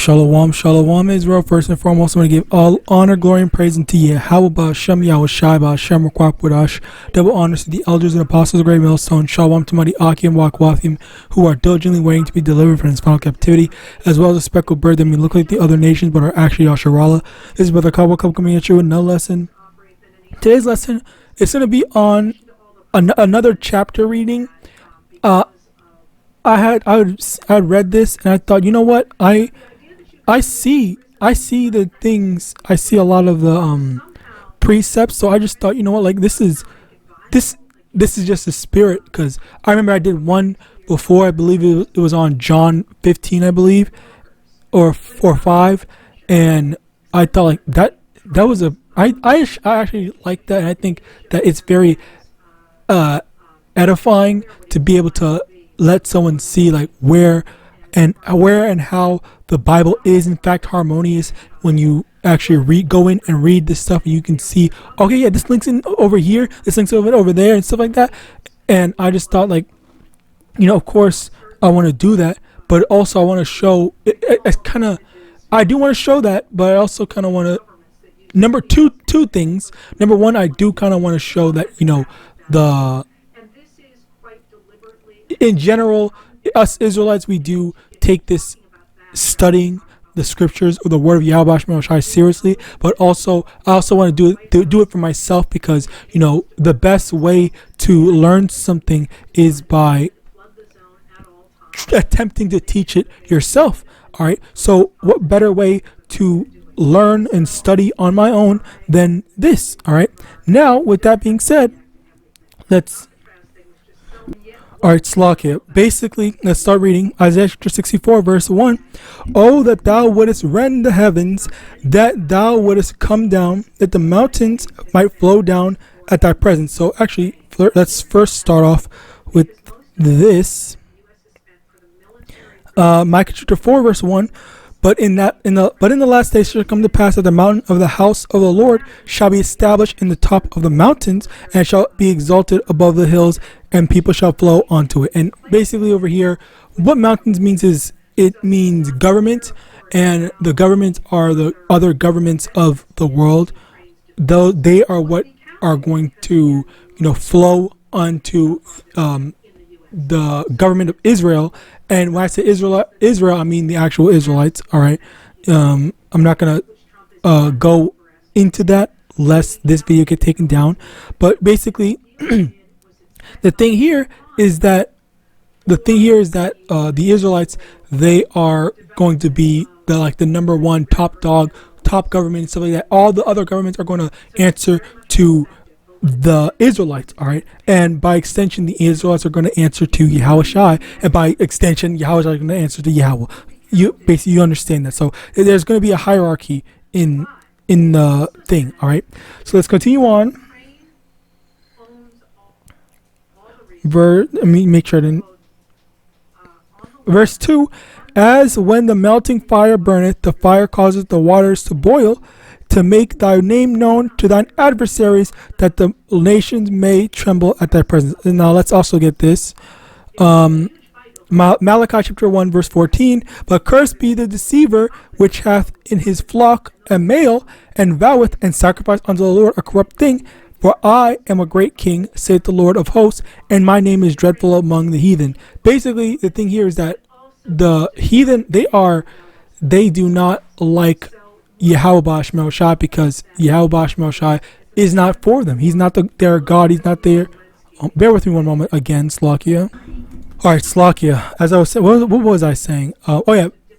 Shalom, shalom, Israel. First and foremost, I want to give all honor, glory, and praise unto YAHAWAH, YAHAWASHI, double honors to the elders and apostles of the great millstone. Shalom to mighty Aki and Wakwathim, who are diligently waiting to be delivered from his final captivity, as well as a speckled bird that may look like the other nations but are actually Yasharallah. This is Brother Kabul coming at you with another lesson. Today's lesson is going to be on another chapter reading. I had read this and I thought, you know what, I see the things, I see a lot of the precepts, so I just thought, you know what, like this is just the spirit, because I remember I did one before. I believe it was on John 15, I believe, or 5, and I thought like that was I actually like that, and I think that it's very edifying to be able to let someone see like where and how the Bible is in fact harmonious. When you actually go in and read this stuff, you can see, okay, yeah, this links in over here, this links over there, and stuff like that. And I just thought, like, you know, of course I want to do that, but also I want to show I do want to show that, but I also kind of want to two things. Number one, I do kind of want to show that, you know, in general, us Israelites, we do take this studying the scriptures or the word of Yahweh seriously, but also I also want to do it for myself, because, you know, the best way to learn something is by attempting to teach it yourself. All right, so what better way to learn and study on my own than this? All right, now with that being said, Alright, Slakia. Basically, let's start reading Isaiah 64, verse 1. Oh, that thou wouldest rend the heavens, that thou wouldest come down, that the mountains might flow down at thy presence. So actually, let's first start off with this. Micah chapter 4, verse 1. But in the last days shall come to pass that the mountain of the house of the Lord shall be established in the top of the mountains, and shall be exalted above the hills, and people shall flow onto it. And basically over here, what mountains means is, it means government, and the governments are the other governments of the world. Though they are what are going to, you know, flow onto the government of Israel. And when I say Israel, I mean the actual Israelites. All right, I'm not gonna go into that lest this video get taken down. But basically, the thing here is that the Israelites, they are going to be the number one top dog, top government, and stuff like that. All the other governments are going to answer to the Israelites, all right, and by extension, the Israelites are going to answer to Yahawashi, and by extension, Yahawashi is going to answer to Yahweh. You understand that. So there's going to be a hierarchy in the thing, all right. So let's continue on. Let me make sure I didn't. Verse 2: As when the melting fire burneth, the fire causeth the waters to boil, to make thy name known to thine adversaries, that the nations may tremble at thy presence. And now let's also get this. Malachi chapter 1, verse 14. But cursed be the deceiver which hath in his flock a male, and voweth and sacrifice unto the Lord a corrupt thing. For I am a great king, saith the Lord of hosts, and my name is dreadful among the heathen. Basically, the thing here is that the heathen, they do not like Yahawadah, because Yahawadah is not for them. He's not their God. He's not there. Bear with me one moment again, Slakia. All right, Slakia. As I was saying, what was I saying?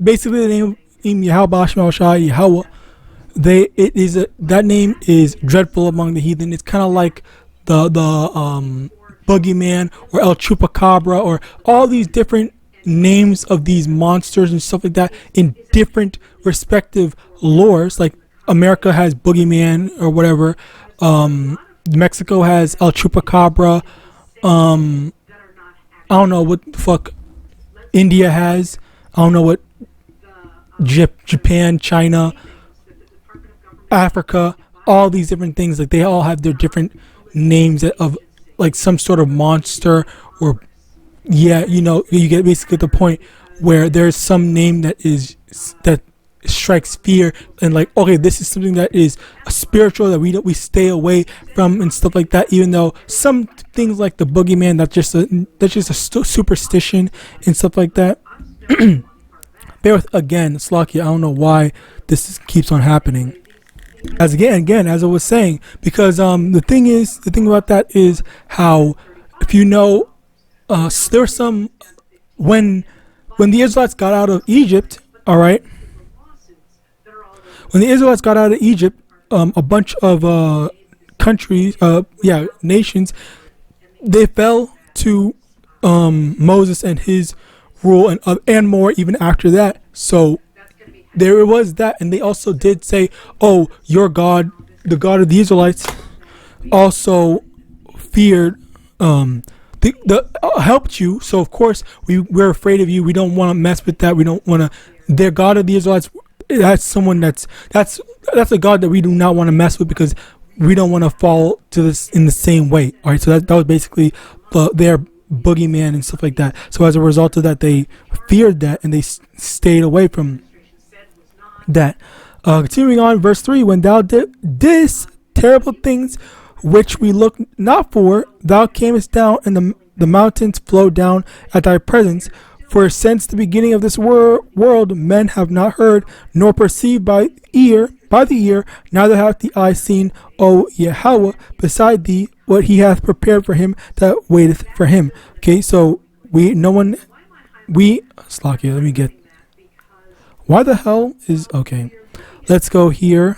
Basically the name Yahawadah, Yahweh. That name is dreadful among the heathen. It's kind of like the boogeyman or El Chupacabra, or all these different names of these monsters and stuff like that in different respective lores. Like America has boogeyman or whatever. Mexico has El Chupacabra. I don't know what the fuck India has. I don't know what Japan, China, Africa, all these different things. Like they all have their different names of like some sort of monster, or yeah, you know, you get basically the point where there's some name that strikes fear and like, okay, this is something that is spiritual that we stay away from and stuff like that. Even though some things like the boogeyman, that's just a superstition and stuff like that. Bear with again, Slakia. I don't know why keeps on happening. As I was saying, because the thing about that is how, if you know, there's some when the Israelites got out of Egypt, all right. When the Israelites got out of Egypt, a bunch of countries, nations, they fell to Moses and his rule and more even after that. So there was that, and they also did say, "Oh, your God, the God of the Israelites, also feared, helped you. So of course we're afraid of you. We don't want to mess with that. We don't want to. Their God of the Israelites, that's someone that's a God that we do not want to mess with because we don't want to fall to this in the same way. All right. So that was basically their boogeyman and stuff like that. So as a result of that, they feared that and they stayed away from that. Continuing on, verse 3, when thou didst terrible things which we look not for, thou camest down, and the mountains flowed down at thy presence. For since the beginning of this world, men have not heard, nor perceived by the ear, neither hath the eye seen, O Yahawah, beside thee, what he hath prepared for him that waiteth for him. Okay, so Slakia, let me get. Why the hell is okay? Let's go here.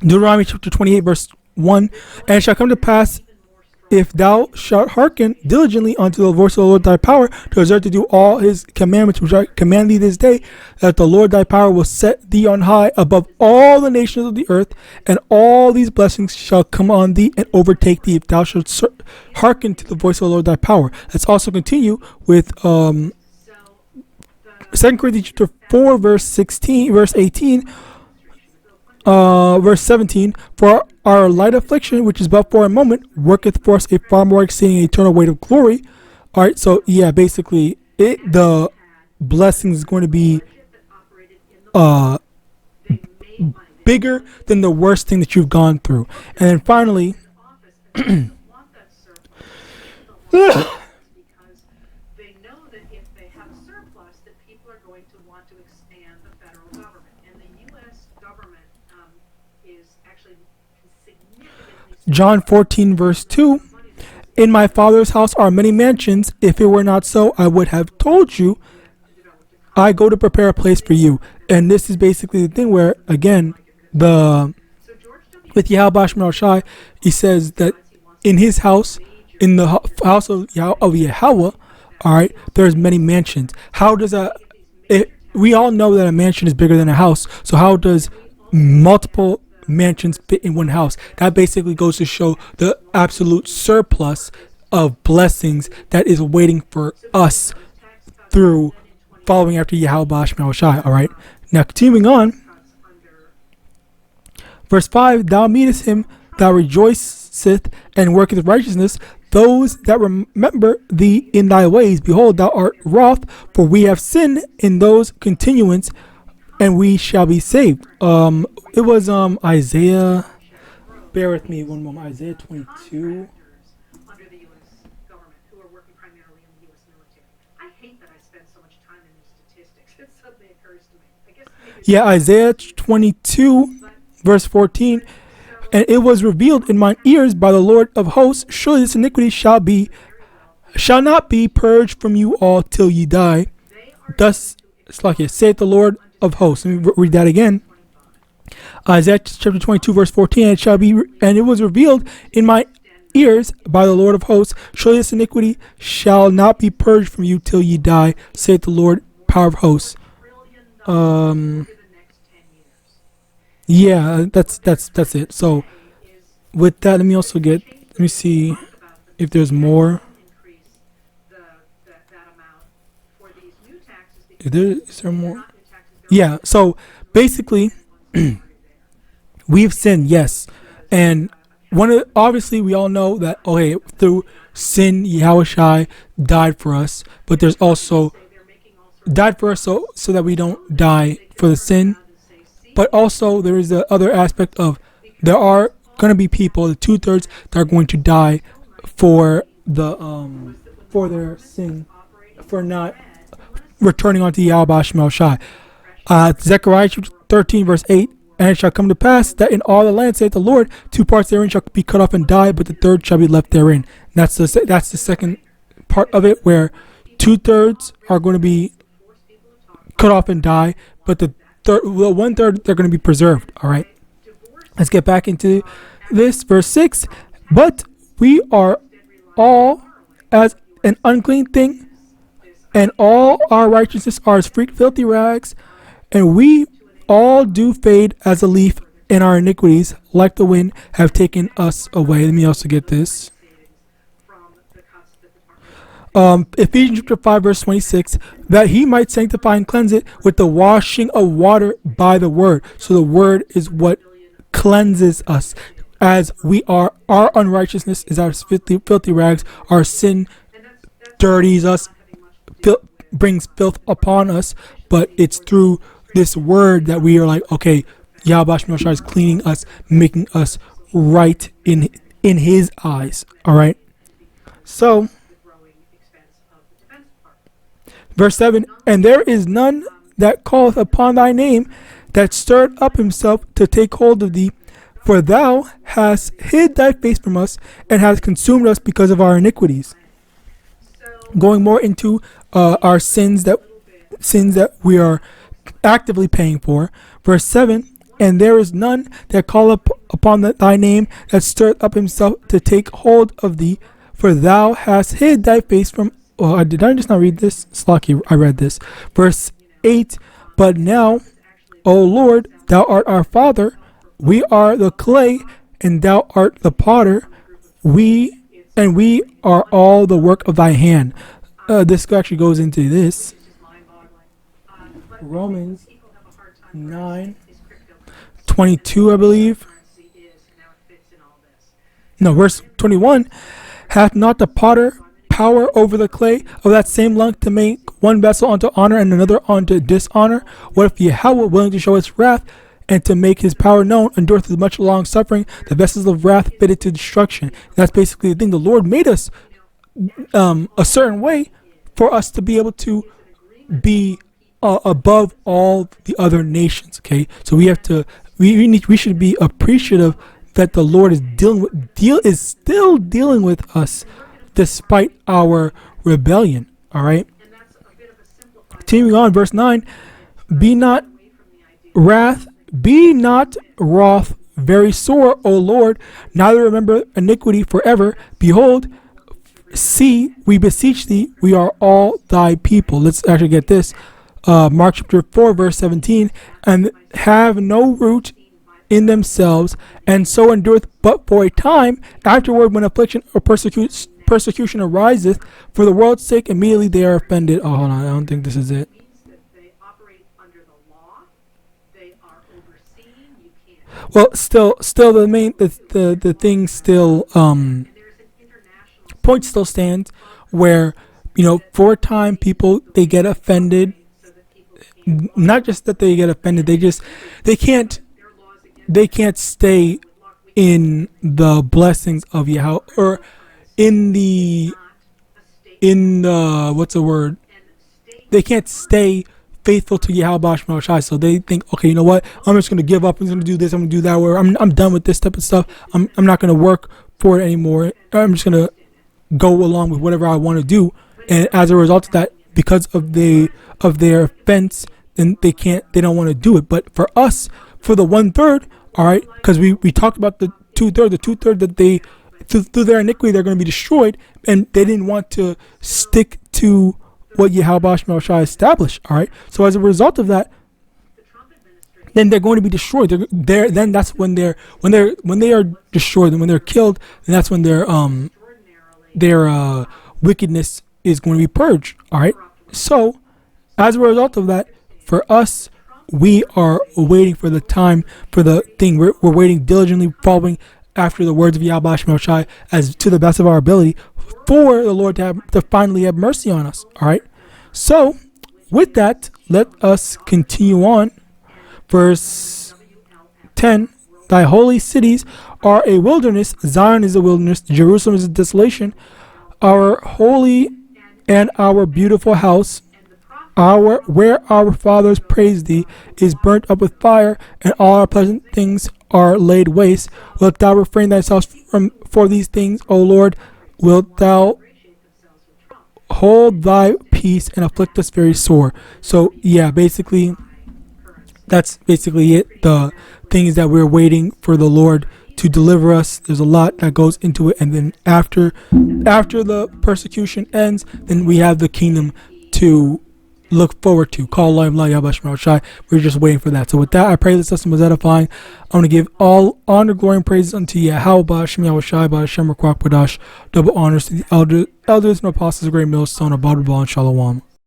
Deuteronomy chapter 28 verse 1. And it shall come to pass, if thou shalt hearken diligently unto the voice of the Lord thy power, to observe to do all his commandments which I command thee this day, that the Lord thy power will set thee on high above all the nations of the earth, and all these blessings shall come on thee and overtake thee if thou shalt hearken to the voice of the Lord thy power. Let's also continue with 2 Corinthians chapter 4 verse 18, verse 17. For our light affliction, which is but for a moment, worketh for us a far more exceeding eternal weight of glory. All right, so yeah, basically the blessing is going to be bigger than the worst thing that you've gone through. And then finally John 14 verse 2, in my Father's house are many mansions. If it were not so, I would have told you. I go to prepare a place for you. And this is basically the thing where, again, with YAHAWAH, he says that in his house, in the house of Yahawah, all right, there's many mansions. How does we all know that a mansion is bigger than a house. So how does multiple mansions fit in one house? That basically goes to show the absolute surplus of blessings that is waiting for us through following after YAHAWASHI. All right, now continuing on, verse 5, thou meetest him that rejoiceth and worketh righteousness, those that remember thee in thy ways. Behold, thou art wroth, for we have sinned in those continuance, and we shall be saved. It was Isaiah. Bear with me one moment. Isaiah 22. Yeah, Isaiah 22, verse 14. And it was revealed in mine ears by the Lord of hosts, surely this iniquity shall not be purged from you all till ye die. Thus saith the Lord of hosts. Let me read that again. Isaiah chapter 22 verse 14. And it was revealed in my ears by the Lord of hosts, surely this iniquity shall not be purged from you till ye die, saith the Lord, power of hosts. Yeah, that's it. So with that, let me see if there's more. Is there more? Yeah, so basically we've sinned, yes. And obviously we all know that, okay, through sin, Yahawashi died for us, but there's also died for us so that we don't die for the sin. But also there is the other aspect of there are going to be people, the 2/3, that are going to die for their sin, for not returning unto Yahweh Shai. Zechariah 13 verse 8, and it shall come to pass that in all the land, saith the Lord, 2 parts therein shall be cut off and die, but the third shall be left therein. And that's the second part of it, where 2/3 are going to be cut off and die, but the 1/3 they're going to be preserved. All right, let's get back into this. Verse 6, but we are all as an unclean thing, and all our righteousness are as filthy rags, and we all do fade as a leaf, and our iniquities, like the wind, have taken us away. Let me also get this. Ephesians chapter 5 verse 26, that he might sanctify and cleanse it with the washing of water by the word. So the word is what cleanses us, as we are, our unrighteousness is our filthy rags, our sin dirties us, brings filth upon us, but it's through this word that we are like, okay, Yahweh is cleaning us, making us right in his eyes. All right, so verse 7, and there is none that calleth upon thy name that stirred up himself to take hold of thee, for thou hast hid thy face from us and hast consumed us because of our iniquities. Going more into our sins that we are actively paying for. Verse 7, and there is none that calleth upon thy name that stirred up himself to take hold of thee, for thou hast hid thy face from. Oh, did I just not read this? Slocky, I read this. Verse 8, but now, O Lord, thou art our Father, we are the clay, and thou art the potter, we are all the work of thy hand. This actually goes into this. Romans 9:22, I believe. No, verse 21, hath not the potter power over the clay of that same lump to make one vessel unto honor and another unto dishonor? What if Yahweh, willing to show his wrath and to make his power known, endureth with much long suffering the vessels of wrath fitted to destruction? That's basically the thing. The Lord made us a certain way for us to be able to be above all the other nations. Okay, so we have to we should be appreciative that the Lord is still dealing with us despite our rebellion. All right, continuing on, verse 9, be not wrath very sore, O Lord, neither remember iniquity forever. Behold, see, we beseech thee, we are all thy people. Let's actually get this. Mark chapter 4 verse 17, and have no root in themselves, and so endureth but for a time. Afterward, when affliction or persecution ariseth for the world's sake, immediately they are offended. Oh, hold on, I don't think this is it. Well, still the main the thing still point still stands, where for a time people, they get offended. Not just that they get offended, they can't stay in the blessings of Yahweh, or in the what's the word? They can't stay faithful to Yahweh. So they think, okay, you know what? I'm just gonna give up. I'm gonna do this. I'm gonna do that. Where I'm done with this type of stuff. I'm not gonna work for it anymore. I'm just gonna go along with whatever I want to do. And as a result of that, because of their offense, then they don't want to do it. But for us, for the 1/3, all right, because we talked about the 2/3 that they through their iniquity they're going to be destroyed, and they didn't want to stick to what Yahweh established. All right, so as a result of that, then they're going to be destroyed. Then that's when they are destroyed, and when they're killed, then that's when their wickedness is going to be purged. All right, so as a result of that, for us, we are waiting for the time, for the thing. We're waiting diligently, following after the words of Yahweh as to the best of our ability, for the Lord to finally have mercy on us. All right. So with that, let us continue on. Verse 10. Thy holy cities are a wilderness. Zion is a wilderness. Jerusalem is a desolation. Our holy and our beautiful house, where our fathers praised thee, is burnt up with fire, and all our pleasant things are laid waste. Wilt thou refrain thyself for these things, O Lord? Wilt thou hold thy peace and afflict us very sore? So yeah, basically that's basically it. The things that we're waiting for the Lord to deliver us. There's a lot that goes into it, and then after the persecution ends, then we have the kingdom to look forward to. Call YAHAWAH. We're just waiting for that. So with that, I pray this lesson was edifying. I want to give all honor, glory, and praises unto Yahawah, SHAMAIWAN, double honors to the elders and apostles of Great Millstone, Abad and Shalom.